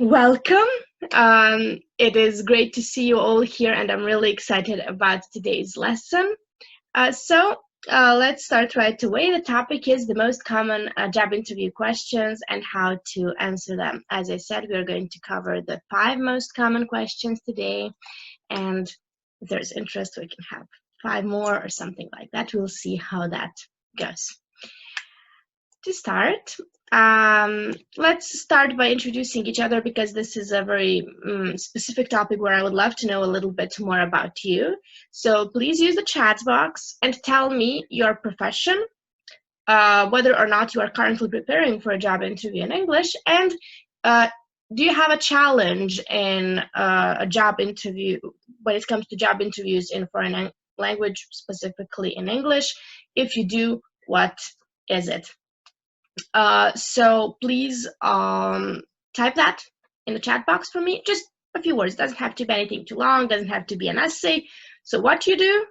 Welcome. It is great to see you all here, and I'm really excited about today's lesson. Let's start right away. The topic is the most common job interview questions and how to answer them. As I said, we're going to cover the 5 most common questions today, and if there's interest, we can have 5 more or something like that. We'll see how that goes. To start, let's start by introducing each other because this is a very specific topic where I would love to know a little bit more about you. So please use the chat box and tell me your profession, whether or not you are currently preparing for a job interview in English, and do you have a challenge in a job interview when it comes to job interviews in foreign language, specifically in English? If you do, what is it? So please type that in the chat box for me. Just a few words. Doesn't have to be anything too long. Doesn't have to be an essay. So what you do,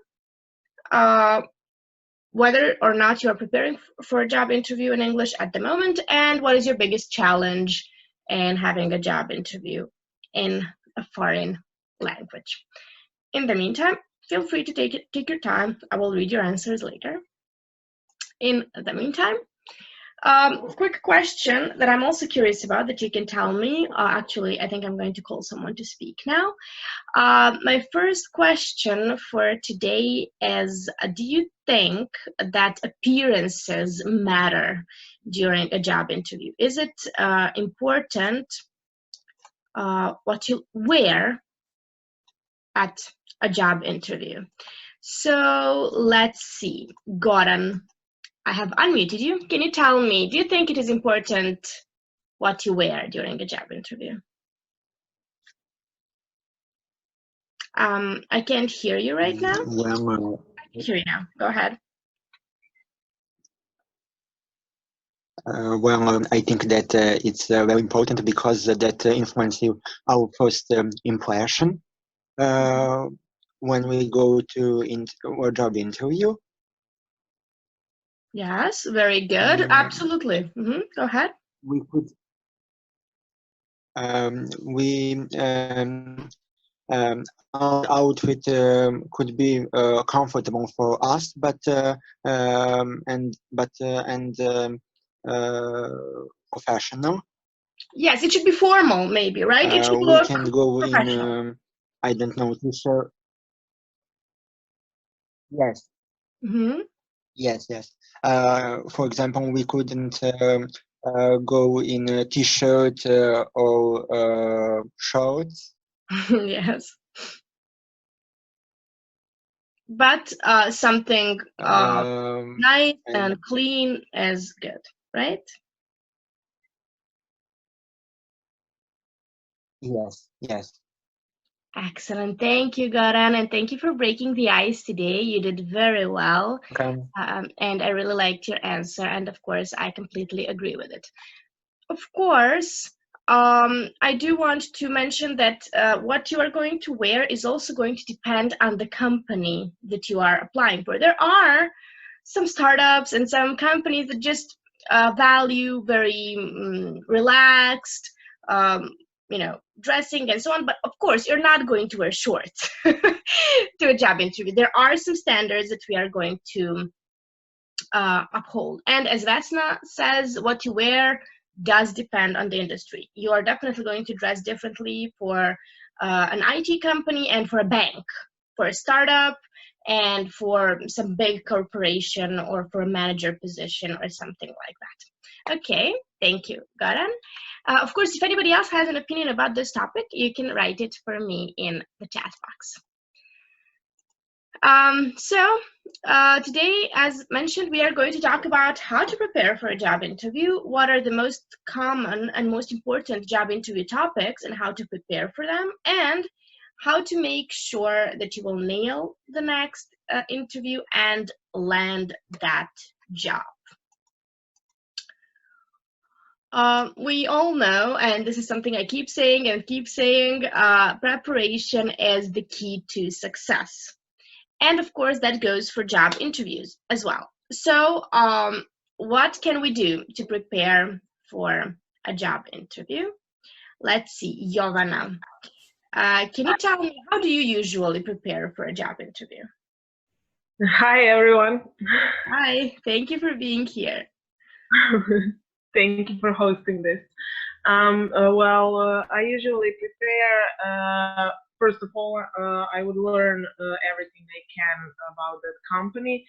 whether or not you are preparing for a job interview in English at the moment, and what is your biggest challenge in having a job interview in a foreign language. In the meantime, feel free to take your time. I will read your answers later. In the meantime, quick question that I'm also curious about that you can tell me. Actually, I think I'm going to call someone to speak now. My first question for today is, do you think that appearances matter during a job interview? Is it important what you wear at a job interview? So let's see. Goran, I have unmuted you. Can you tell me, do you think it is important what you wear during a job interview? I can't hear you right now. Well, I can hear you now. Go ahead. I think that it's very important because that influences our first impression when we go to a job interview. Yes, very good. Absolutely. Go ahead. We could our outfit could be comfortable for us, but professional. Yes, it should be formal, maybe, right? It should We look can go professional. in I don't know, t-shirt. Yes. Yes. For example, we couldn't go in a t-shirt or shorts. Yes. But something nice and clean is good, right? Yes. Excellent. Thank you, Goran, and thank you for breaking the ice today. You did very well. Okay. And I really liked your answer. And of course, I completely agree with it. Of course, I do want to mention that what you are going to wear is also going to depend on the company that you are applying for. There are some startups and some companies that just value very relaxed, dressing and so on. But of course, you're not going to wear shorts to a job interview. There are some standards that we are going to uphold. And as Vesna says, what you wear does depend on the industry. You are definitely going to dress differently for an IT company and for a bank, for a startup, and for some big corporation, or for a manager position or something like that. Okay, thank you, Garan. Of course, if anybody else has an opinion about this topic, you can write it for me in the chat box. Today, as mentioned, we are going to talk about how to prepare for a job interview, what are the most common and most important job interview topics and how to prepare for them, and how to make sure that you will nail the next interview and land that job. We all know, and this is something I keep saying and keep saying, preparation is the key to success. And of course, that goes for job interviews as well. So what can we do to prepare for a job interview? Let's see, Jovana. Can you tell me, how do you usually prepare for a job interview? Hi, everyone. Hi, thank you for being here. Thank you for hosting this. I usually prepare. First of all, I would learn everything I can about that company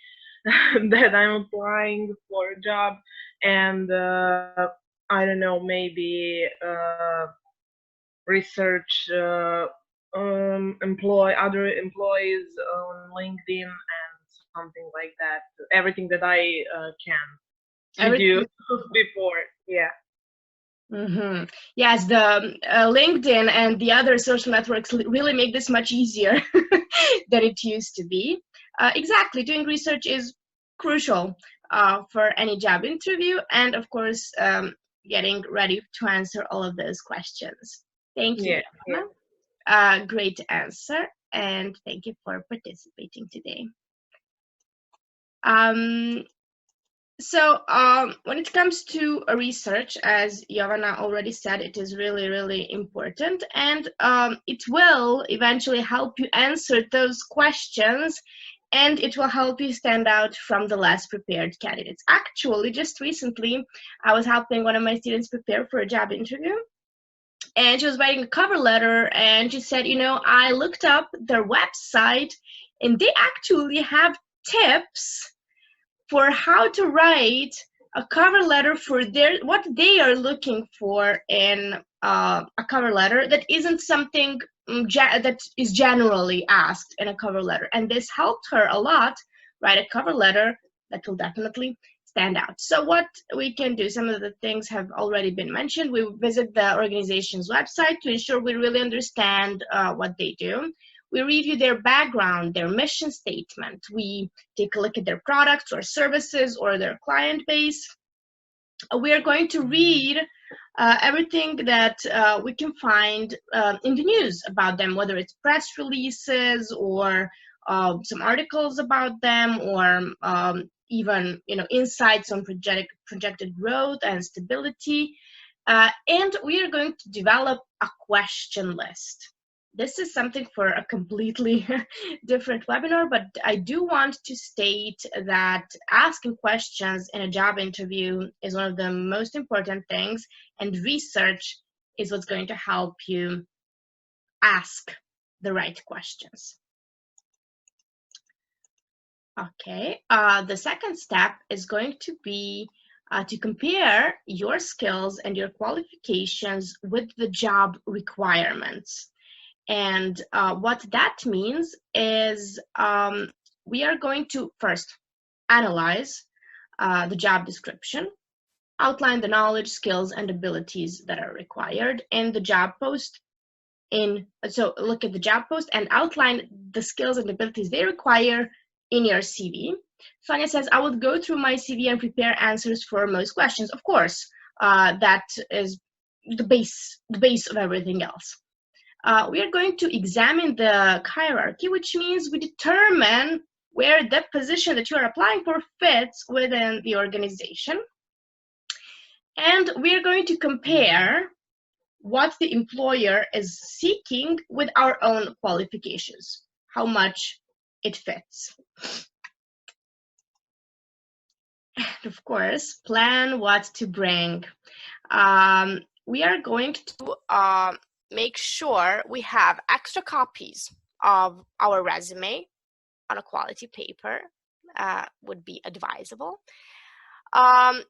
that I'm applying for a job, and I don't know, maybe research employ other employees on LinkedIn and something like that. Everything that I can to do Everything. before. Yeah. Mm-hmm. Yes, the LinkedIn and the other social networks really make this much easier than it used to be. Exactly, doing research is crucial for any job interview, and of course, getting ready to answer all of those questions. Thank you, Yeah. Yeah. Yana. Great answer, and thank you for participating today. Um, when it comes to research, as Jovana already said, it is really, really important, and it will eventually help you answer those questions, and it will help you stand out from the less prepared candidates. Actually, just recently, I was helping one of my students prepare for a job interview, and she was writing a cover letter, and she said, I looked up their website, and they actually have tips for how to write a cover letter for what they are looking for in a cover letter that isn't something that is generally asked in a cover letter. And this helped her a lot write a cover letter that will definitely stand out. So what we can do, some of the things have already been mentioned. We visit the organization's website to ensure we really understand what they do. We review their background, their mission statement. We take a look at their products or services or their client base. We are going to read everything that we can find in the news about them, whether it's press releases or some articles about them, or even insights on projected growth and stability. And we are going to develop a question list. This is something for a completely different webinar, but I do want to state that asking questions in a job interview is one of the most important things, and research is what's going to help you ask the right questions. Okay, the second step is going to be to compare your skills and your qualifications with the job requirements. And what that means is we are going to first analyze the job description, outline the knowledge, skills, and abilities that are required in the job post. So look at the job post and outline the skills and abilities they require in your CV. Sonia says, I would go through my CV and prepare answers for most questions. Of course, that is the base of everything else. We are going to examine the hierarchy, which means we determine where the position that you are applying for fits within the organization. And we are going to compare what the employer is seeking with our own qualifications, how much it fits. And of course, plan what to bring. We are going to make sure we have extra copies of our resume on a quality paper, would be advisable.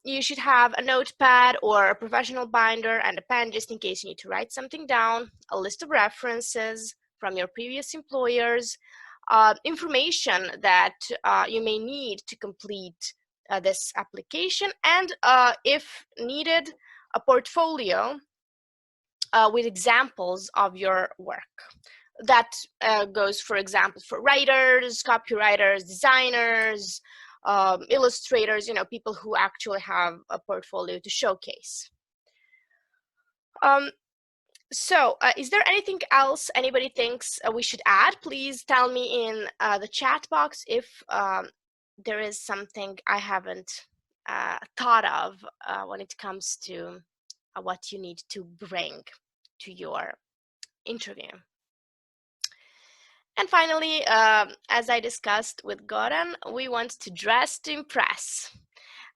You should have a notepad or a professional binder and a pen just in case you need to write something down, a list of references from your previous employers, information that you may need to complete this application, and if needed, a portfolio with examples of your work. That goes, for example, for writers, copywriters, designers, illustrators, people who actually have a portfolio to showcase. So is there anything else anybody thinks we should add? Please tell me in the chat box if there is something I haven't thought of when it comes to what you need to bring to your interview. And finally, as I discussed with Goran, we want to dress to impress.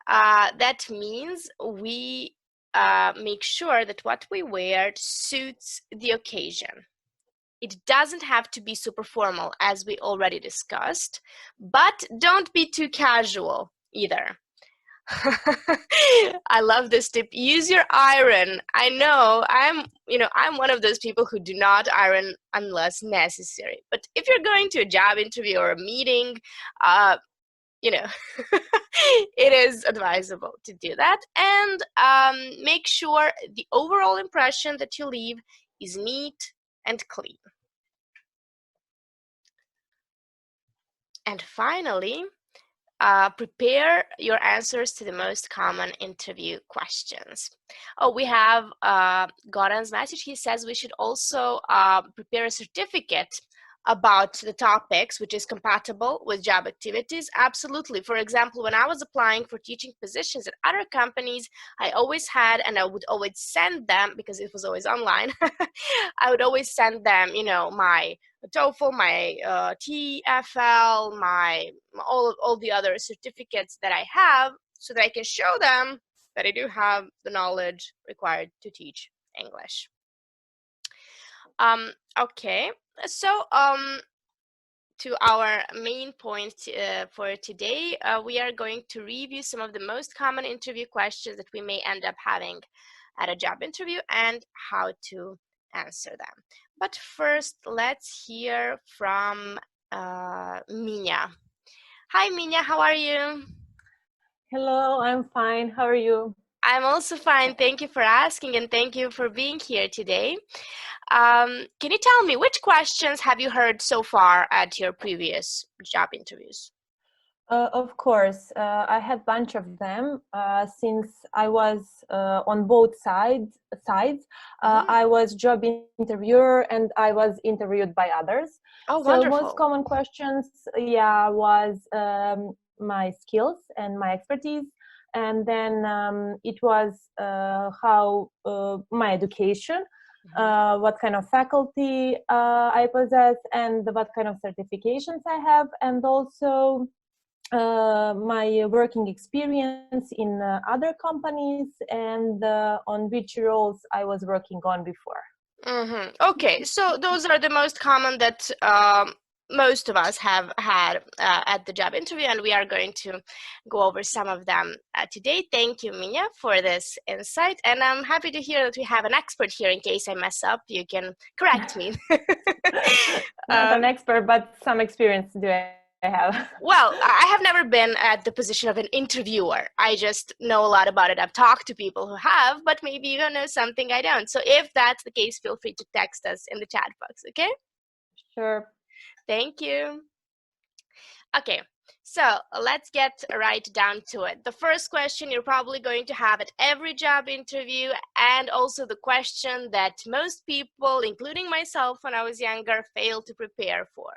That means we make sure that what we wear suits the occasion. It doesn't have to be super formal, as we already discussed, but don't be too casual either. I love this tip. Use your iron. I know I'm one of those people who do not iron unless necessary. But if you're going to a job interview or a meeting, it is advisable to do that, and make sure the overall impression that you leave is neat and clean. And finally, prepare your answers to the most common interview questions. Oh, we have Goran's message. He says we should also prepare a certificate about the topics which is compatible with job activities. Absolutely. For example, when I was applying for teaching positions at other companies, I always had, and I would always send them, because it was always online, I would always send them, my TOEFL, my TFL, my all the other certificates that I have, so that I can show them that I do have the knowledge required to teach English. Okay, so to our main point for today, we are going to review some of the most common interview questions that we may end up having at a job interview and how to answer them. But first, let's hear from Minya. Hi, Minya, how are you? Hello, I'm fine. How are you? I'm also fine. Thank you for asking, and thank you for being here today. Can you tell me, which questions have you heard so far at your previous job interviews? Of course, I had a bunch of them since I was on both sides. I was job interviewer and I was interviewed by others. Oh, so wonderful. most common questions, was my skills and my expertise. And then it was how my education, what kind of faculty I possess, and what kind of certifications I have, and also my working experience in other companies, and on which roles I was working on before. Okay, so those are the most common that most of us have had at the job interview, and we are going to go over some of them today. Thank you, Minya, for this insight, and I'm happy to hear that we have an expert here. In case I mess up, you can correct me. Not an expert, but some experience do I have. Well, I have never been at the position of an interviewer. I just know a lot about it. I've talked to people who have, but maybe you know something I don't. So if that's the case, feel free to text us in the chat box, okay? Sure. Thank you. Okay, so let's get right down to it. The first question you're probably going to have at every job interview, and also the question that most people, including myself when I was younger, fail to prepare for.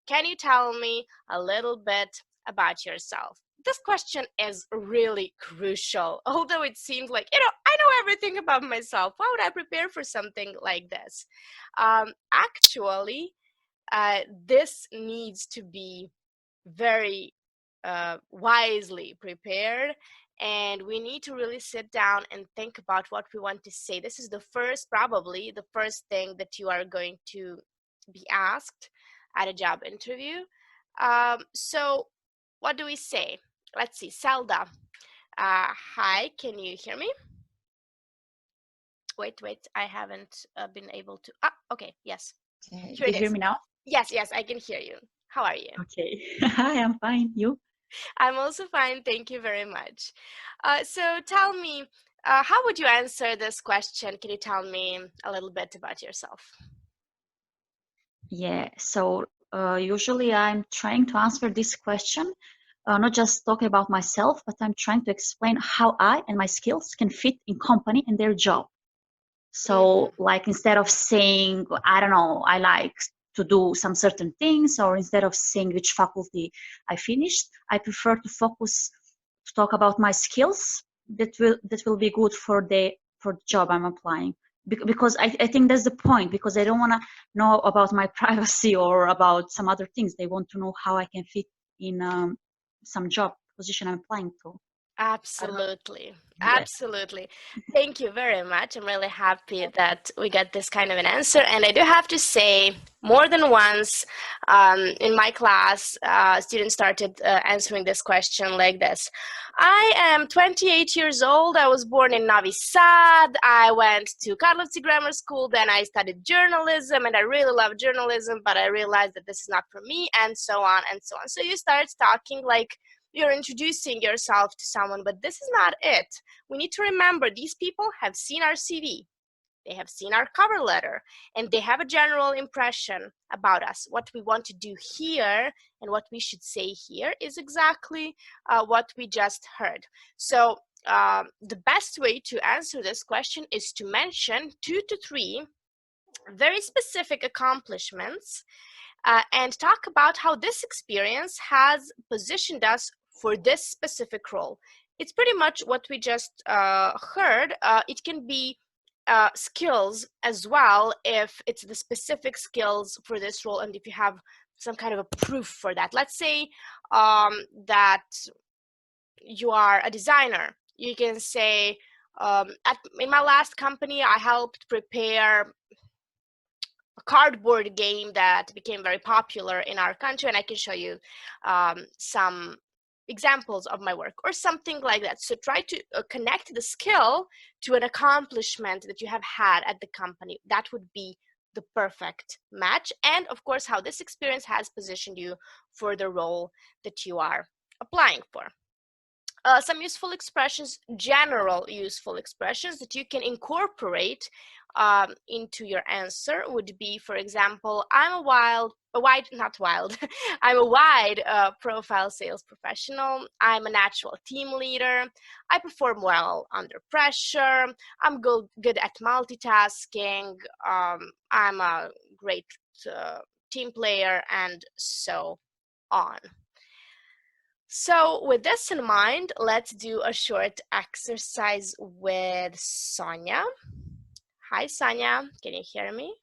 Can you tell me a little bit about yourself? This question is really crucial, although it seems like, I know everything about myself. Why would I prepare for something like this? Actually, this needs to be very wisely prepared, and we need to really sit down and think about what we want to say. This is probably the first thing that you are going to be asked at a job interview. So what do we say? Let's see, Zelda. Hi, can you hear me? Wait, I haven't been able to. Okay, yes. Okay. Here Do it you hear is. me now? Yes, I can hear you. How are you? Okay. Hi, I'm fine. You? I'm also fine, thank you very much. So tell me, how would you answer this question? Can you tell me a little bit about yourself? Yeah. So usually I'm trying to answer this question, not just talking about myself, but I'm trying to explain how I and my skills can fit in company and their job. So like instead of saying, I don't know, I like to do some certain things, or instead of saying which faculty I finished, I prefer to focus to talk about my skills that will be good for the job I'm applying. because I think that's the point, because they don't want to know about my privacy or about some other things. They want to know how I can fit in some job position I'm applying to. Absolutely. Yeah. Absolutely. Thank you very much. I'm really happy that we got this kind of an answer. And I do have to say, more than once in my class, students started answering this question like this. I am 28 years old. I was born in Novi Sad. I went to Karlovci Grammar School. Then I studied journalism, and I really love journalism, but I realized that this is not for me, and so on and so on. So you start talking like you're introducing yourself to someone, but this is not it. We need to remember these people have seen our CV. They have seen our cover letter, and they have a general impression about us. What we want to do here and what we should say here is exactly what we just heard. So the best way to answer this question is to mention 2 to 3 very specific accomplishments and talk about how this experience has positioned us for this specific role. It's pretty much what we just heard. It can be skills as well, if it's the specific skills for this role and if you have some kind of a proof for that. Let's say that you are a designer. You can say, in my last company, I helped prepare a cardboard game that became very popular in our country, and I can show you some examples of my work or something like that. So try to connect the skill to an accomplishment that you have had at the company. That would be the perfect match. And of course, how this experience has positioned you for the role that you are applying for. Some useful expressions, general useful expressions that you can incorporate into your answer would be, for example, I'm a wide profile sales professional. I'm a natural team leader. I perform well under pressure. I'm good at multitasking. I'm a great team player, and so on. So with this in mind, let's do a short exercise with Sonia. Hi, Sonia. Can you hear me?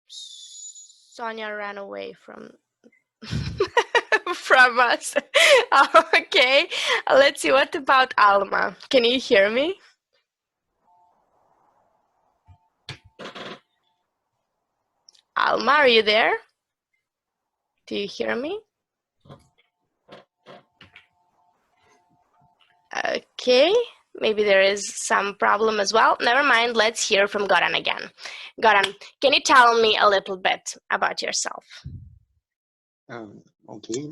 Sonia ran away from from us. Okay, let's see. What about Alma? Can you hear me? Alma, are you there? Do you hear me? Okay, maybe there is some problem as well. Never mind, let's hear from Goran again. Goran, can you tell me a little bit about yourself? Okay,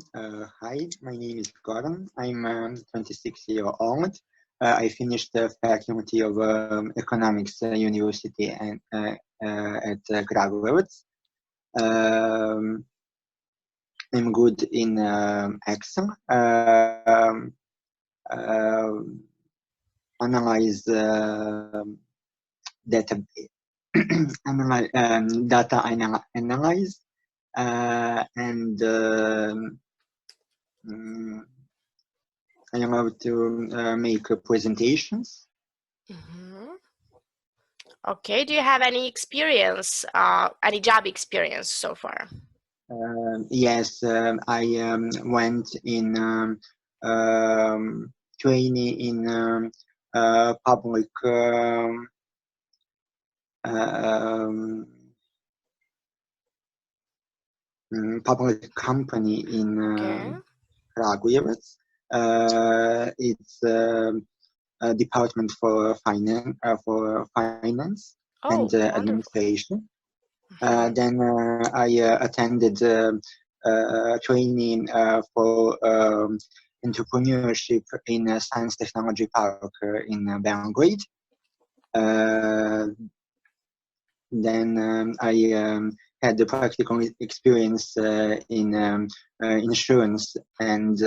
hi, my name is Goran. I'm 26 years old. I finished the faculty of economics university and at Kragujevac. I'm good in Excel. Analyze data analyze and I am able to make presentations. Okay, do you have any experience, any job experience so far? Yes, I went in training in public public company in Kragujevac. It's a department for finance and administration. Then I attended training for entrepreneurship in Science Technology Park in Belgrade. Then I had the practical experience in insurance and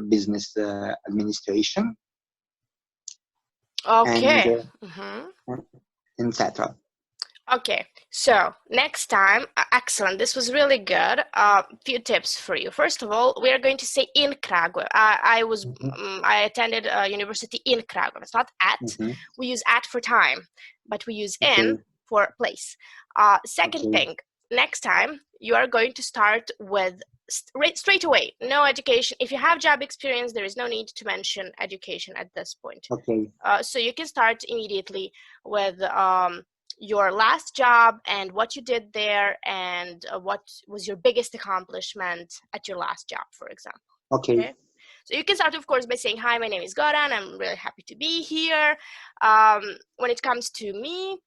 business administration. Okay. And etc. Okay, so next time, excellent. This was really good. Few tips for you. First of all, we are going to say in Kragujevac. I attended a university in Kragujevac. It's not at. We use at for time, but we use in for place. Second thing, next time you are going to start with straight away. No education. If you have job experience, there is no need to mention education at this point. So you can start immediately with your last job and what you did there, and what was your biggest accomplishment at your last job, for example. Okay. So you can start, of course, by saying, hi, my name is Goran. I'm really happy to be here. When it comes to me,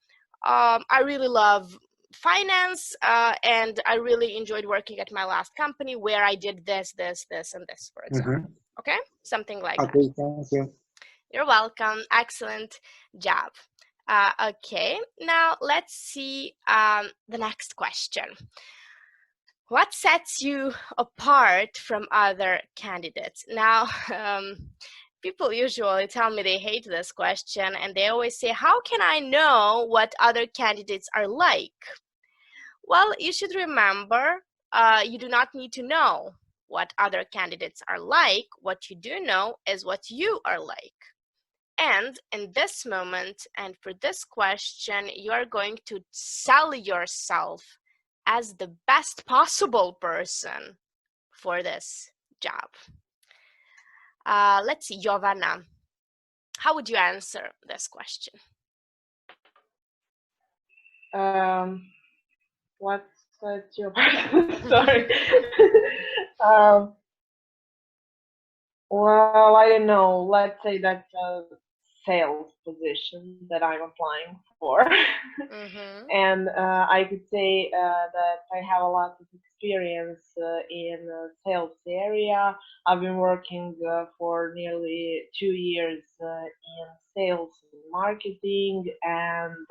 I really love finance, and I really enjoyed working at my last company where I did this, this, this, and this, for example. Okay? Something like that. Okay, thank you. You're welcome. Excellent job. Okay, now let's see the next question. What sets you apart from other candidates? Now, people usually tell me they hate this question, and they always say, how can I know what other candidates are like? Well, you should remember, you do not need to know what other candidates are like. What you do know is what you are like. And in this moment, and for this question, you are going to sell yourself as the best possible person for this job. Let's see, Jovana, how would you answer this question? What's your sorry? Well, I don't know. Let's say that's a sales position that I'm applying for. And I could say that I have a lot of experience in the sales area. I've been working for nearly 2 years in sales and marketing, and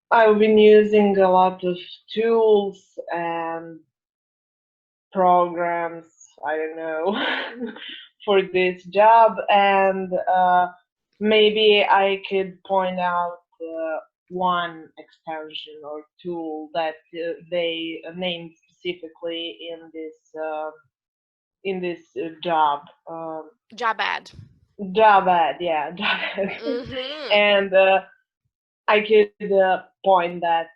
I've been using a lot of tools and programs, I don't know, for this job, and maybe I could point out one extension or tool that they named specifically in this job. Job ad. Job ad, yeah, job ad. And I could point that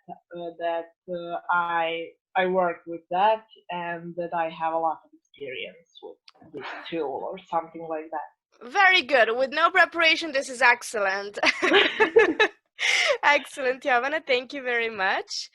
I work with that, and that I have a lot of experience with this tool or something like that. Very good. With no preparation, this is excellent. Excellent, Jovana. Thank you very much.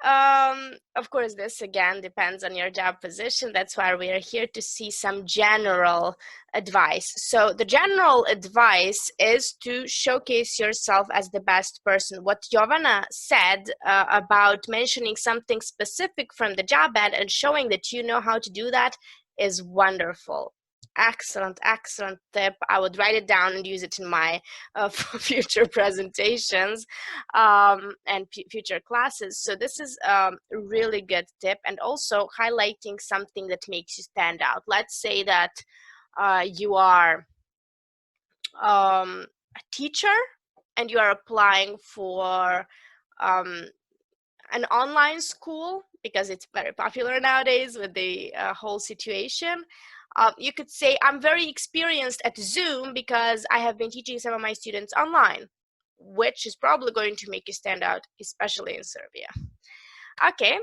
Of course, this again depends on your job position. That's why we are here to see some general advice. So the general advice is to showcase yourself as the best person. What Jovana said about mentioning something specific from the job ad and showing that you know how to do that is wonderful. Excellent, excellent tip. I would write it down and use it in my future presentations and future classes. So this is a really good tip, and also highlighting something that makes you stand out. Let's say that you are a teacher and you are applying for an online school, because it's very popular nowadays with the whole situation. You could say, I'm very experienced at Zoom because I have been teaching some of my students online, which is probably going to make you stand out, especially in Serbia. Okay,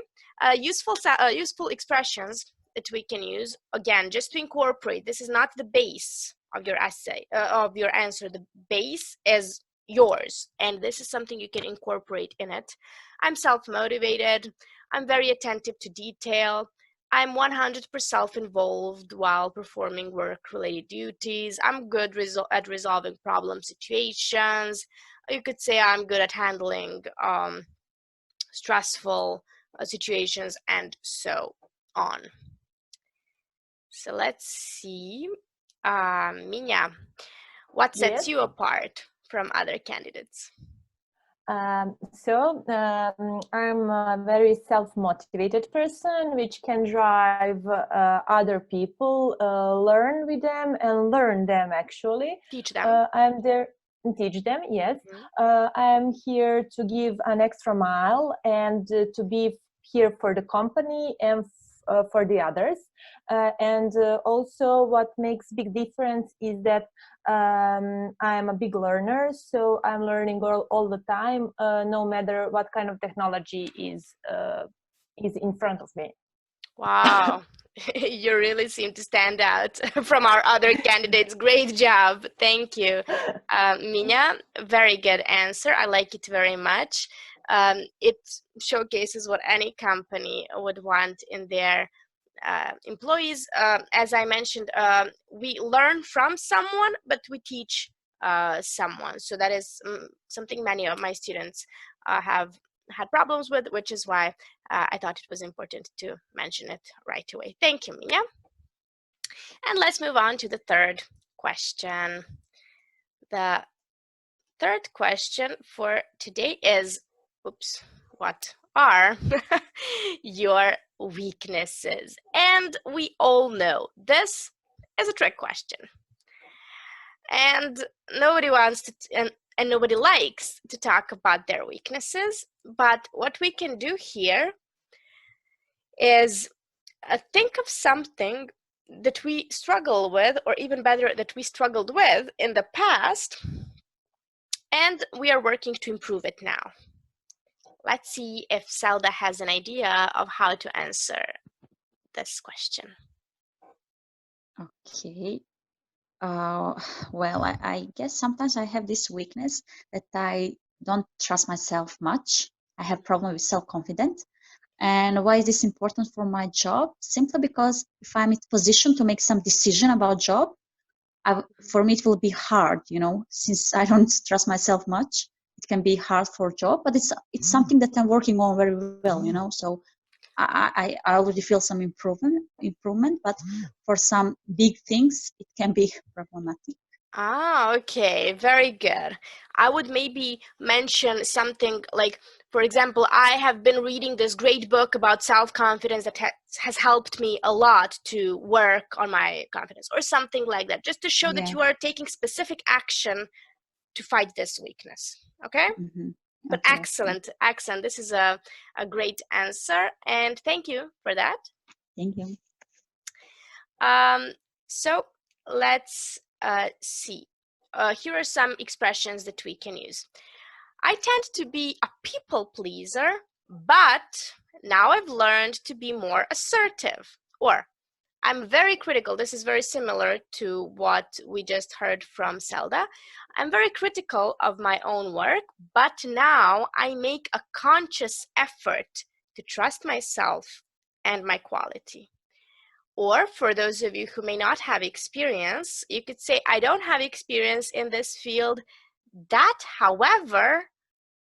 useful expressions that we can use, again, just to incorporate. This is not the base of your essay, of your answer. The base is yours, and this is something you can incorporate in it. I'm self-motivated. I'm very attentive to detail. I'm 100% involved while performing work-related duties. I'm good at resolving problem situations. You could say I'm good at handling stressful situations, and so on. So let's see. Minya, what sets you apart from other candidates? I'm a very self-motivated person, which can drive other people, learn with them and learn them, actually. Teach them. I'm there. teach them, yes. Mhm. I'm here to give an extra mile and to be here for the company and for the others. And also what makes big difference is that I'm a big learner, so I'm learning all the time, no matter what kind of technology is in front of me. Wow, you really seem to stand out from our other candidates. Great job. Thank you. Mina, very good answer. I like it very much. It showcases what any company would want in their employees. As I mentioned, we learn from someone, but we teach someone. So that is something many of my students have had problems with, which is why I thought it was important to mention it right away. Thank you, Mia. And let's move on to the third question. The third question for today is, oops, what are your weaknesses? And we all know this is a trick question. And nobody wants to, and nobody likes to talk about their weaknesses. But what we can do here is think of something that we struggle with, or even better, that we struggled with in the past, and we are working to improve it now. Let's see if Zelda has an idea of how to answer this question. Okay. Well, I guess sometimes I have this weakness that I don't trust myself much. I have problem with self-confidence. And why is this important for my job? Simply because if I'm in position to make some decision about job, for me it will be hard, since I don't trust myself much. It can be hard for job, but it's something that I'm working on very well. So I already feel some improvement, but for some big things it can be problematic. Ah, okay, very good. I would maybe mention something like, for example, I have been reading this great book about self-confidence that has helped me a lot to work on my confidence, or something like that, just to show that you are taking specific action to fight this weakness. Okay? Mm-hmm. But Okay. excellent, excellent. This is a great answer, and thank you for that. Thank you. So let's see. Here are some expressions that we can use. I tend to be a people pleaser, but now I've learned to be more assertive. Or I'm very critical. This is very similar to what we just heard from Zelda. I'm very critical of my own work, but now I make a conscious effort to trust myself and my quality. Or for those of you who may not have experience, you could say, I don't have experience in this field. That, however,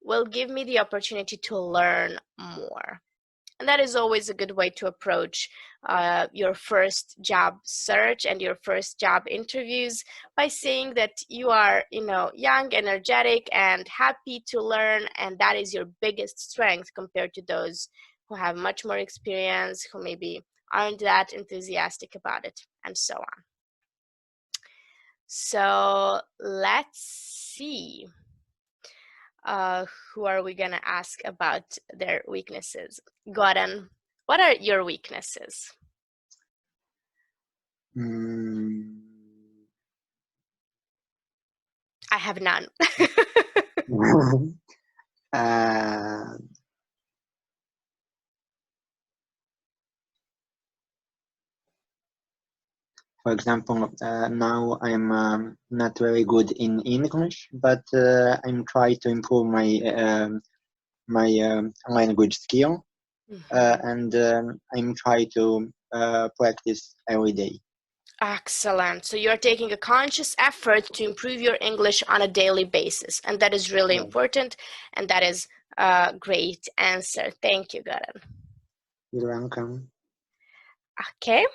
will give me the opportunity to learn more. And that is always a good way to approach your first job search and your first job interviews, by saying that you are, young, energetic, and happy to learn, and that is your biggest strength compared to those who have much more experience, who maybe aren't that enthusiastic about it, and so on. So let's see. Who are we gonna ask about their weaknesses? Goran, what are your weaknesses? I have none. For example, now I'm not very good in English, but I'm trying to improve my language skill, and I'm trying to practice every day. Excellent. So you're taking a conscious effort to improve your English on a daily basis, and that is really important, and that is a great answer. Thank you, Goran. You're welcome. Okay.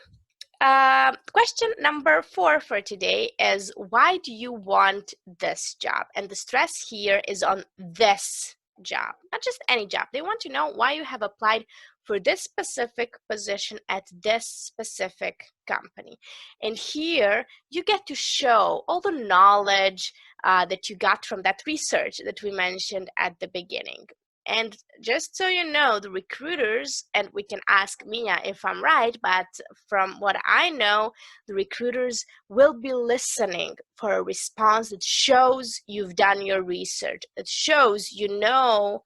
Question number 4 for today is, why do you want this job? And the stress here is on this job, not just any job. They want to know why you have applied for this specific position at this specific company. And here you get to show all the knowledge that you got from that research that we mentioned at the beginning. And just so you know, the recruiters, and we can ask Mia if I'm right, but from what I know, the recruiters will be listening for a response that shows you've done your research, that shows you know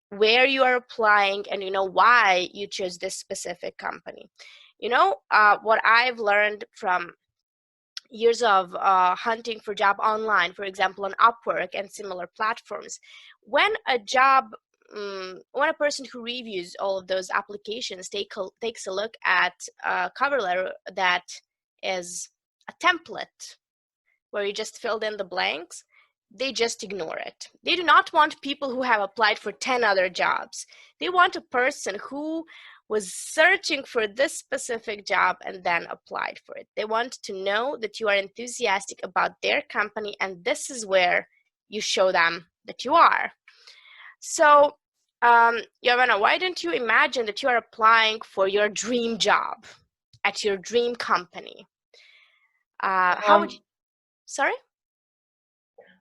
where you are applying and you know why you chose this specific company. You know, what I've learned from years of hunting for job online, for example, on Upwork and similar platforms, when a job, when a person who reviews all of those applications takes a look at a cover letter that is a template where you just filled in the blanks, they just ignore it. They do not want people who have applied for 10 other jobs. They want a person who was searching for this specific job and then applied for it. They want to know that you are enthusiastic about their company, and this is where you show them that you are. So, Jovana, why don't you imagine that you are applying for your dream job at your dream company? How would you, sorry?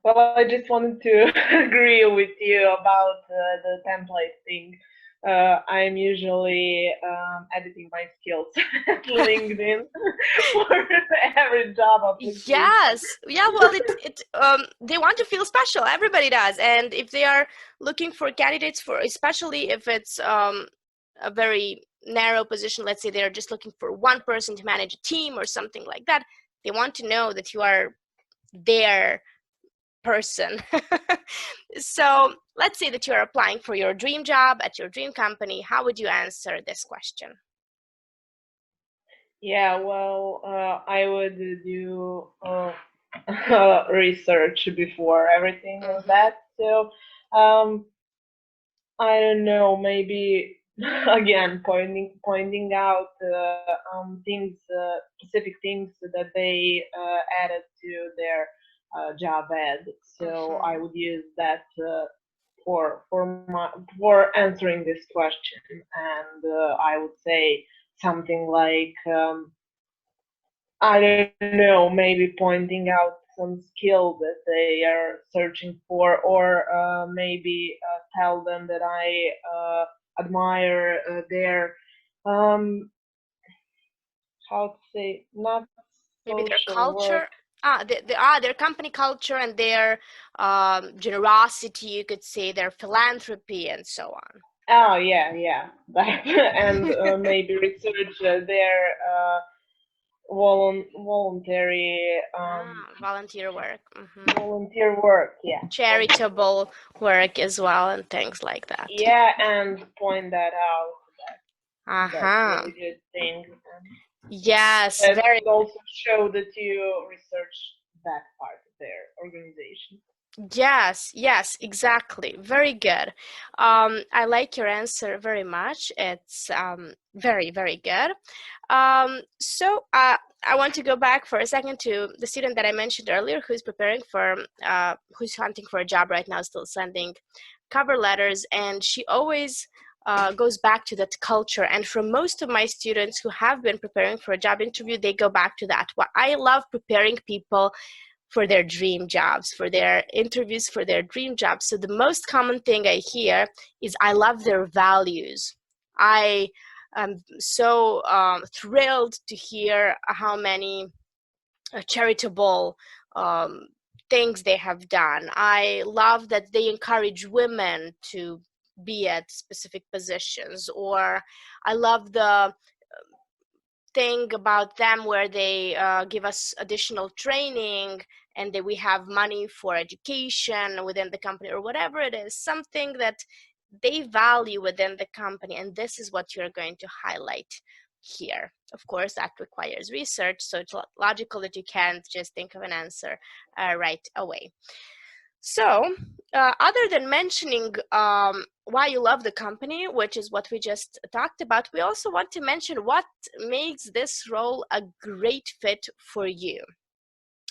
Well, I just wanted to agree with you about the template thing. I'm usually editing my skills at LinkedIn for every job application. Yes, yeah. Well, they want to feel special. Everybody does, and if they are looking for candidates for, especially if it's a very narrow position, let's say they're just looking for one person to manage a team or something like that, they want to know that you are their person. So let's say that you're applying for your dream job at your dream company. How would you answer this question? Yeah, well, I would do research before everything like that. So, I don't know, maybe again pointing out things, specific things that they added to their job ad. So I would use that for answering this question, and I would say something like I don't know, maybe pointing out some skill that they are searching for, or maybe tell them that I admire their how to say, not Maybe their social culture. work. Their company culture and their generosity, you could say, their philanthropy and so on. Oh yeah, that and maybe research their voluntary volunteer work. volunteer work, yeah, Charitable work as well and things like that. yeah, and point that out. That's Uh-huh. really good thing. Yes, That very. would also show that you research that part of their organization. Yes, exactly. Very good. I like your answer very much. It's very, very good. So I want to go back for a second to the student that I mentioned earlier who's preparing for, who's hunting for a job right now, still sending cover letters, and she always goes back to that culture. And for most of my students who have been preparing for a job interview, they go back to that. Well, I love preparing people for their dream jobs, for their interviews, for their dream jobs. So the most common thing I hear is, I love their values. I am so thrilled to hear how many charitable things they have done. I love that they encourage women to be at specific positions, or I love the thing about them where they give us additional training and that we have money for education within the company, or whatever it is, something that they value within the company, and this is what you're going to highlight here. Of course, that requires research, so it's logical that you can't just think of an answer right away. So, other than mentioning why you love the company, which is what we just talked about, we also want to mention what makes this role a great fit for you.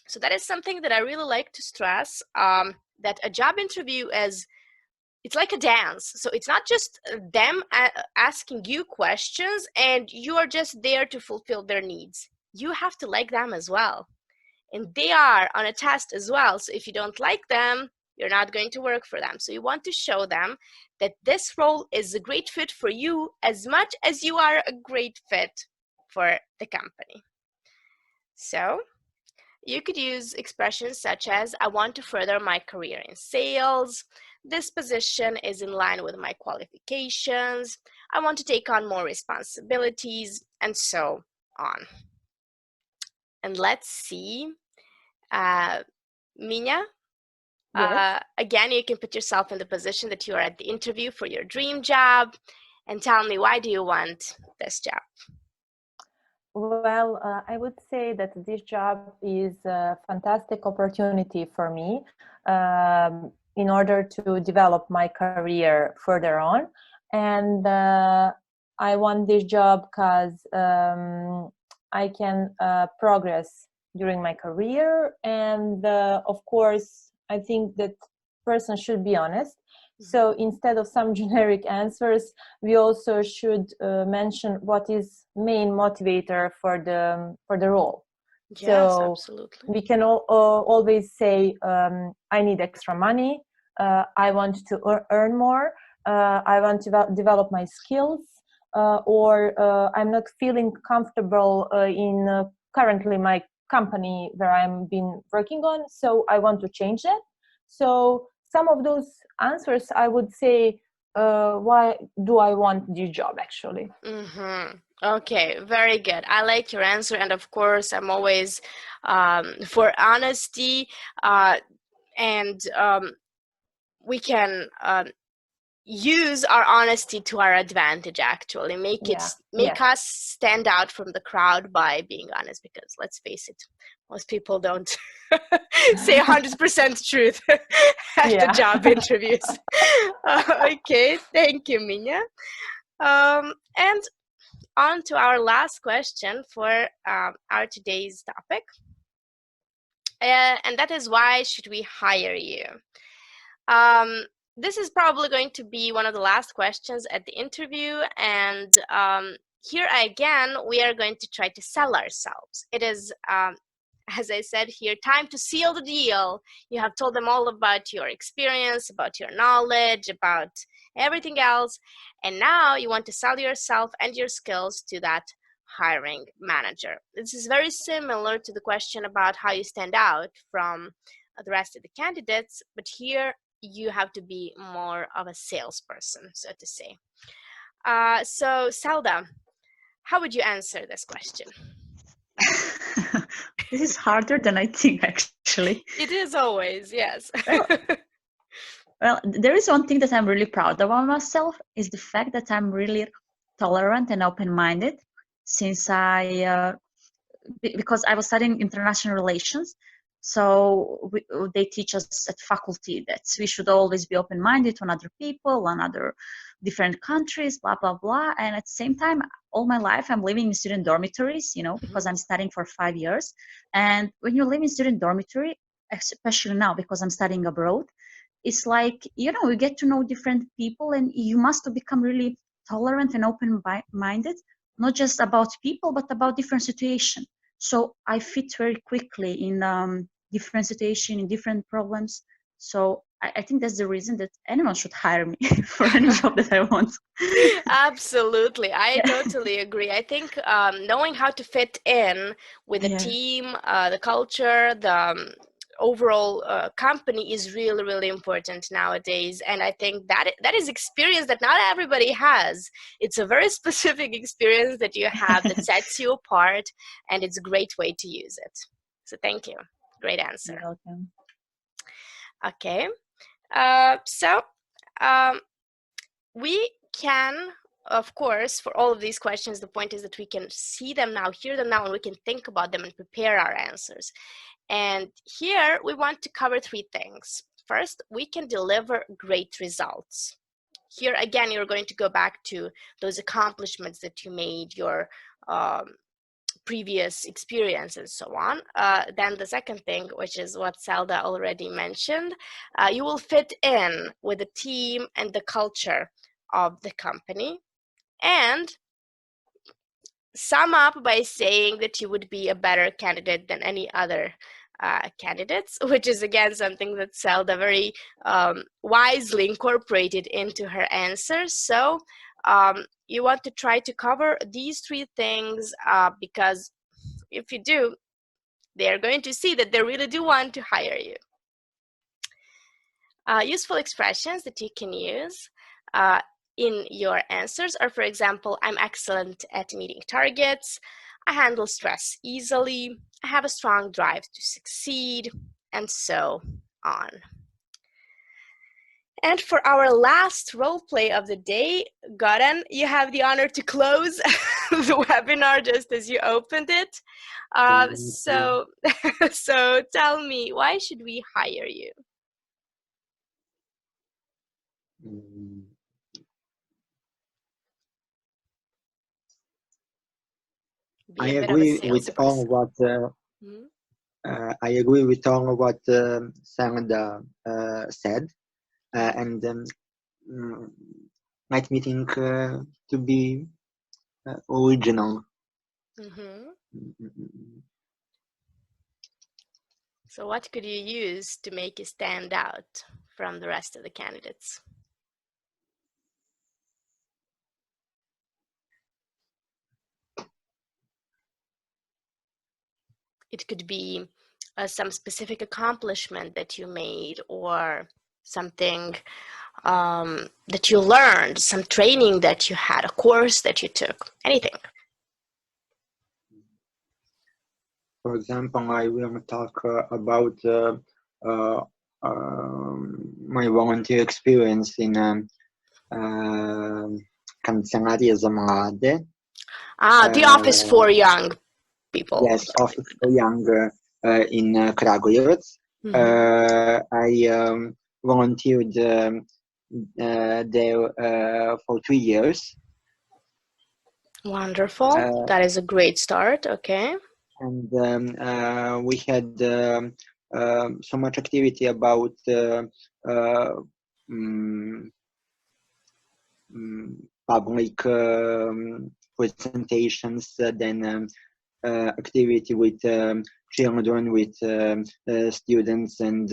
So that is something that I really like to stress, that a job interview is it's like a dance. So it's not just them asking you questions and you are just there to fulfill their needs. You have to like them as well. And they are on a test as well. So if you don't like them, you're not going to work for them. So you want to show them that this role is a great fit for you as much as you are a great fit for the company. So you could use expressions such as, I want to further my career in sales. This position is in line with my qualifications. I want to take on more responsibilities, and so on. And let's see. Minya, Yes. again, you can put yourself in the position that you are at the interview for your dream job, and tell me, why do you want this job? Well, I would say that this job is a fantastic opportunity for me in order to develop my career further on. And I want this job because I can progress during my career. And of course, I think that person should be honest. So instead of some generic answers, we also should mention what is main motivator for the role. Yes, So absolutely. we can always say, I need extra money, I want to earn more, I want to develop my skills, or I'm not feeling comfortable in currently my company where I'm been working on, so I want to change that. So some of those answers, I would say, why do I want this job actually? Okay, very good. I like your answer, and of course, I'm always for honesty, and we can use our honesty to our advantage. Actually, make us stand out from the crowd by being honest. Because let's face it, most people don't say 100% truth at the job interviews. Okay, thank you, Minya. And on to our last question for our today's topic, and that is, why should we hire you? This is probably going to be one of the last questions at the interview, and here again we are going to try to sell ourselves. It is, as I said here, time to seal the deal. You have told them all about your experience, about your knowledge, about everything else, and now you want to sell yourself and your skills to that hiring manager. This is very similar to the question about how you stand out from the rest of the candidates, but here you have to be more of a salesperson, so to say. So Selda, how would you answer this question? This is harder than I think, actually. It is always, yes. Well, there is one thing that I'm really proud about myself, is the fact that I'm really tolerant and open-minded, since because I was studying international relations. So they teach us at faculty that we should always be open-minded on other people, on other different countries, blah, blah, blah. And at the same time, all my life, I'm living in student dormitories, because I'm studying for 5 years. And when you live in student dormitory, especially now because I'm studying abroad, it's like, you get to know different people, and you must become really tolerant and open-minded, not just about people, but about different situations. So I fit very quickly in different situations, in different problems. So I think that's the reason that anyone should hire me for any job that I want. Absolutely. I totally agree. I think knowing how to fit in with the team, the culture, the overall company is really, really important nowadays. And I think that is experience that not everybody has. It's a very specific experience that you have that sets you apart, and it's a great way to use it. So thank you. Great answer. You're welcome. Okay. So we can, of course, for all of these questions, the point is that we can see them now, hear them now, and we can think about them and prepare our answers. And here we want to cover 3 things. First, we can deliver great results. Here again, you're going to go back to those accomplishments that you made, your previous experience and so on. Then the second thing, which is what Zelda already mentioned, you will fit in with the team and the culture of the company, and sum up by saying that you would be a better candidate than any other candidates, which is again something that Zelda very wisely incorporated into her answers. So you want to try to cover these three things because if you do, they are going to see that they really do want to hire you. Useful expressions that you can use in your answers are, for example, I'm excellent at meeting targets, I handle stress easily, I have a strong drive to succeed, and so on. And for our last role play of the day, Goran, you have the honor to close the webinar just as you opened it. So tell me, why should we hire you? Mm, Be I a bit of a agree with all salesperson. what Mhm. I agree with all what Sandra said, and might me think to be original. Mhm. Mm, So what could you use to make you stand out from the rest of the candidates? It could be some specific accomplishment that you made, or something that you learned, some training that you had, a course that you took, anything. For example, I will talk about uh, my volunteer experience in Cancelleria Zamalade. The office for young people. Yes, office for young in Kragujevac. I volunteered there for 3 years. Wonderful. That is a great start. Okay. And we had so much activity about public presentations, then activity with children, with students, and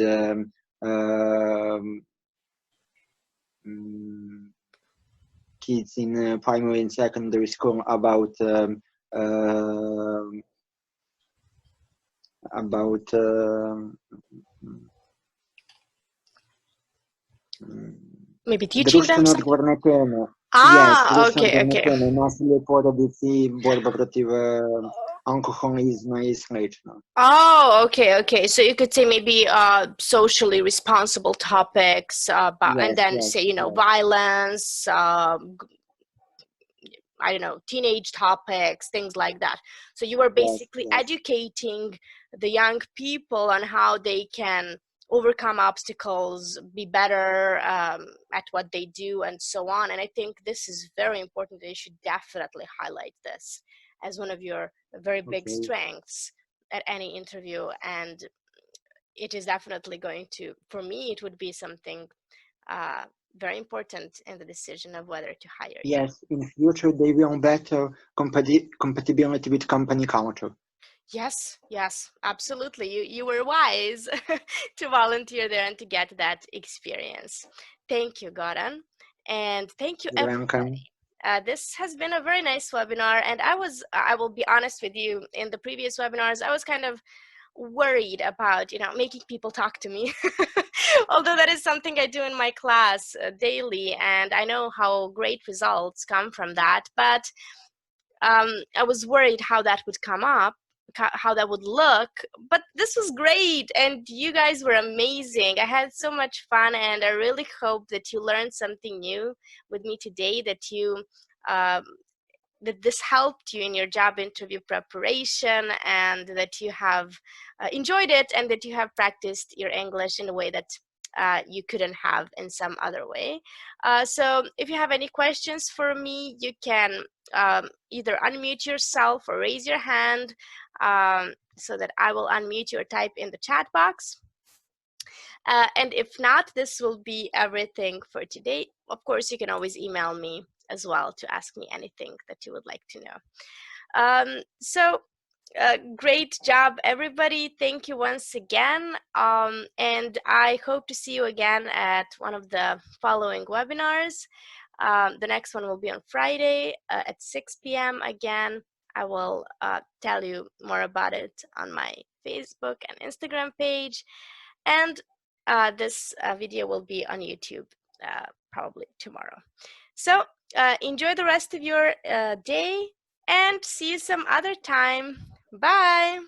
kids in primary and secondary school about Maybe teaching them друштвено something. odgovorne teme. Yes, društveno Okay, odgovorne okay. teme, nasilje u porodici, borba protiv alkoholizma i slično. Oh, okay. So you could say maybe socially responsible topics, and then say, Yes. violence, I don't know, teenage topics, things like that. So you are basically Yes. educating the young people on how they can overcome obstacles, be better at what they do, and so on. And I think this is very important. You should definitely highlight this as one of your very big Okay. strengths at any interview. And it is definitely going to, for me, it would be something very important in the decision of whether to hire you. Yes, in future they will better compatibility with company culture. Yes, absolutely. You were wise to volunteer there and to get that experience. Thank you, Goran. And thank you, You're everybody. welcome. This has been a very nice webinar. And I will be honest with you, in the previous webinars, I was kind of worried about, making people talk to me. Although that is something I do in my class daily, and I know how great results come from that. But I was worried how that would come up, how that would look, but this was great, and you guys were amazing. I had so much fun, and I really hope that you learned something new with me today, that you that this helped you in your job interview preparation, and that you have enjoyed it, and that you have practiced your English in a way that you couldn't have in some other way. So if you have any questions for me, you can either unmute yourself or raise your hand so that I will unmute you or type in the chat box. And if not, this will be everything for today. Of course, you can always email me as well to ask me anything that you would like to know. Great job, everybody. Thank you once again. And I hope to see you again at one of the following webinars. The next one will be on Friday at 6 p.m. again. I will tell you more about it on my Facebook and Instagram page. And this video will be on YouTube probably tomorrow. So enjoy the rest of your day and see you some other time. Bye.